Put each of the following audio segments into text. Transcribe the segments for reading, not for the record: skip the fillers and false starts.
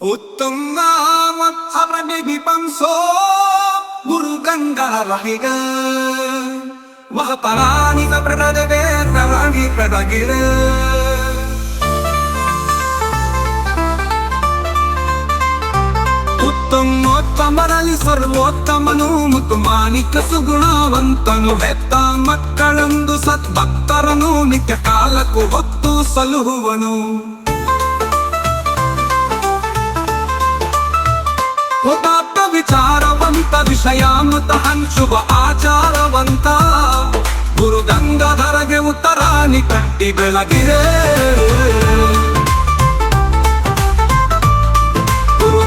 Utungamat harami pangso Guru ganda rahiga Mahaparani ka pradadeve Narani pradagire ಉತ್ತಮೋತ್ತಮರಲ್ಲಿ ಸರ್ವೋತ್ತಮನು ಮತ್ತು ಮಾಣಿಕ ಸುಗುಣವಂತನು ಹೆತ್ತ ಮಕ್ಕಳಂದು ಸದ್ಭಕ್ತರನು ನಿತ್ಯ ಕಾಲಕ್ಕೂ ಹೊತ್ತು ಸಲುಹುವನು ಉದಾತ್ತ ವಿಚಾರವಂತ ವಿಷಯಾಮೃತ ಹಂಚುವ ಆಚಾರವಂತ ಗುರು ಗಂಗಾಧರಗೆ ಉತ್ತರಾಣಿ ಕಟ್ಟಿ ಬೆಳಗಿರೆ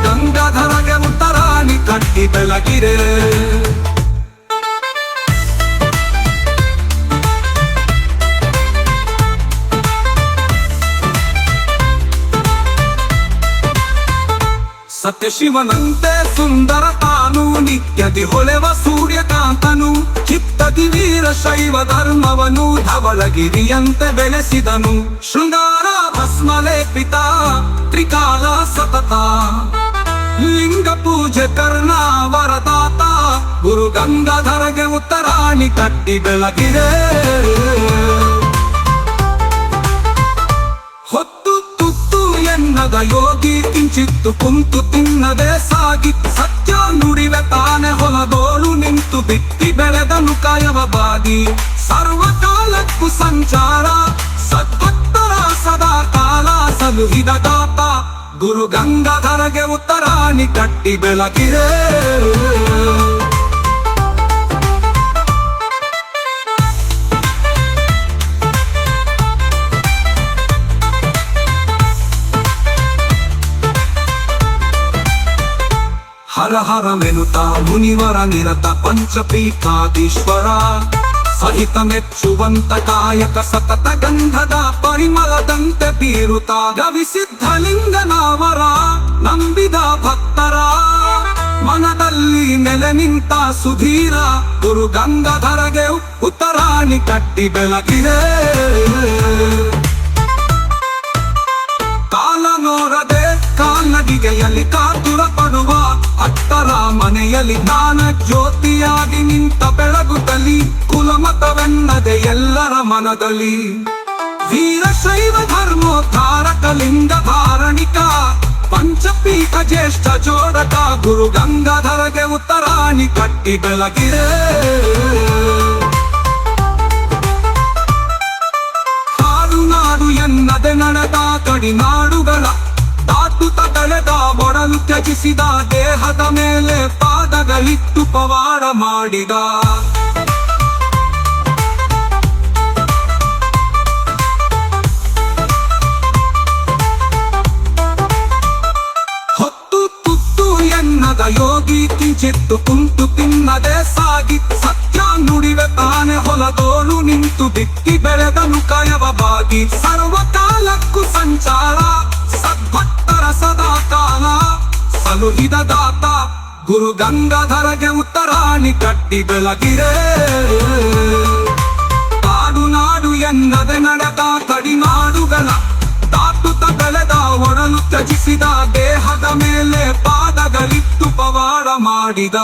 ಗಂಗಾಧರಗೆ ಉತ್ತರಾಣಿ ಕಟ್ಟಿ ಬೆಳಗಿರೆ ಸತ್ಯಶಿವನಂತೆ ಸುಂದರ ತಾನು ನಿತ್ಯದಿ ಹೊಳೆವ ಸೂರ್ಯಕಾಂತನು ಚಿತ್ತದಿ ವೀರ ಶೈವ ಧರ್ಮವನು ಧವಳಗಿರಿಯಂತೆ ಬೆಳೆಸಿದನು ಶೃಂಗಾರ ಭಸ್ಮಲೇಪಿತ ತ್ರಿಕಾಲ ಸತತ ಲಿಂಗ ಪೂಜೆ ಕರ್ಣ ವರದಾತ ಗುರು ಗಂಗಾಧರಗೆ ಉತ್ತರಾಣಿ ಕಟ್ಟಿ ಬೆಳಗಿರೆ ಹೊತ್ತು ತುತ್ತು ಎನ್ನದ ಯೋಗಿ ಕಿಂಚಿತ್ತು ಕುಂತು ತಿನ್ನದೆ ಸಾಗಿ ಸತ್ಯ ನುಡಿವೆ ತಾನೆ ಹೊಲದೋಳು ನಿಂತು ಬಿತ್ತಿ ಬೆಳೆದನು ಕಾಯವ ಬಾಗಿ ಸರ್ವಕಾಲಕ್ಕೂ ಸಂಚಾರ ಸದ್ಭಕ್ತರ ಸದಾ ಕಾಲ ಸಲುಹಿದ ದಾತ ಗುರು ಗಂಗಾಧರಗೆ ಉತ್ತರಾಣಿ ಕಟ್ಟಿ ಬೆಳಗಿರೆ ಹರ ಹರ ಮೆನುತ ಮುನಿವರ ನಿರತ ಪಂಚಪೀಠಾಧೀಶ್ವರ ಸಹಿತ ಮೆಚ್ಚುವಂತ ಕಾಯಕ ಸತತ ಗಂಧದ ಪರಿಮಳದಂತೆ ಬೀರುತ್ತ ಗವಿಸಿದ್ಧಲಿಂಗನವರ ನಂಬಿದ ಭಕ್ತರ ಮನದಲ್ಲಿ ನೆಲೆ ನಿಂತ ಸುಧೀರ ಗುರು ಗಂಗಾಧರಗೆ ಉತ್ತರಾಣಿ ಕಟ್ಟಿ ಬೆಳಗಿರೆ ಕಾಲ ನೋರದೆ ಕಾಲ್ನಡಿಗೆಯಲ್ಲಿ ಕಾತುರ ಪಡುವ ಅಟ್ಟರ ಮನೆಯಲ್ಲಿ ಜ್ಞಾನ ಜ್ಯೋತಿಯಾಗಿ ನಿಂತ ಬೆಳಗುತ್ತಲಿ ಕುಲಮತವೆನ್ನದೆ ಎಲ್ಲರ ಮನದಲ್ಲಿ ವೀರಶೈವ ಧರ್ಮೋದ್ಧಾರಕ ಲಿಂಗ ಧಾರಣಿಕ ಪಂಚಪೀಠ ಜ್ಯೇಷ್ಠ ಜೋಡಕ ಗುರು ಗಂಗಾಧರಗೆ ಉತ್ತರಾಣಿ ಕಟ್ಟಿ ಬೆಳಗಿರೆ ಹಾಡು ನಾಡು ಎನ್ನದೆ ನಡೆದ ಕಡಿನಾಡುಗಳ ದಾಟುತ್ತ ತಳೆದ ಒಡಲು ತ್ಯಜಿಸಿದ ದೇಹದ ಮೇಲೆ ಪಾದಗಳಿಟ್ಟು ಪವಾಡ ಮಾಡಿದ ಹೊತ್ತು ತುತ್ತು ಎನ್ನದ ಯೋಗಿ ಕಿಂಚಿತ್ತು ಕುಂತು ತಿನ್ನದೆ ಸಾಗಿ ಸತ್ಯ ನುಡಿವೆ ತಾನೆ ಹೊಲದೋಳು ನಿಂತು ಬಿತ್ತಿ ಬೆಳೆದನು ಕಾಯವ ಬಾಗಿ ಸರ್ವಕಾಲಕ್ಕೂ ಸಂಚಾರ ಸದ್ಭಕ್ತರ ಸದಾ ಕಾಲ ಸಲುಹಿದ ದಾತ ಗುರು ಗಂಗಾಧರಗೆ ಉತ್ತರಾಣಿ ಕಟ್ಟಿ ಬೆಳಗಿರೆ ಕಾಡು ನಾಡು ಎನ್ನದೆ ನಡೆದ ಕಡಿನಾಡುಗಳ ದಾಟುತ್ತ ಬೆಳೆದ ಒಡಲು ತ್ಯಜಿಸಿದ ದೇಹದ ಮೇಲೆ ಪಾದಗಳಿಟ್ಟು ಪವಾಡ ಮಾಡಿದ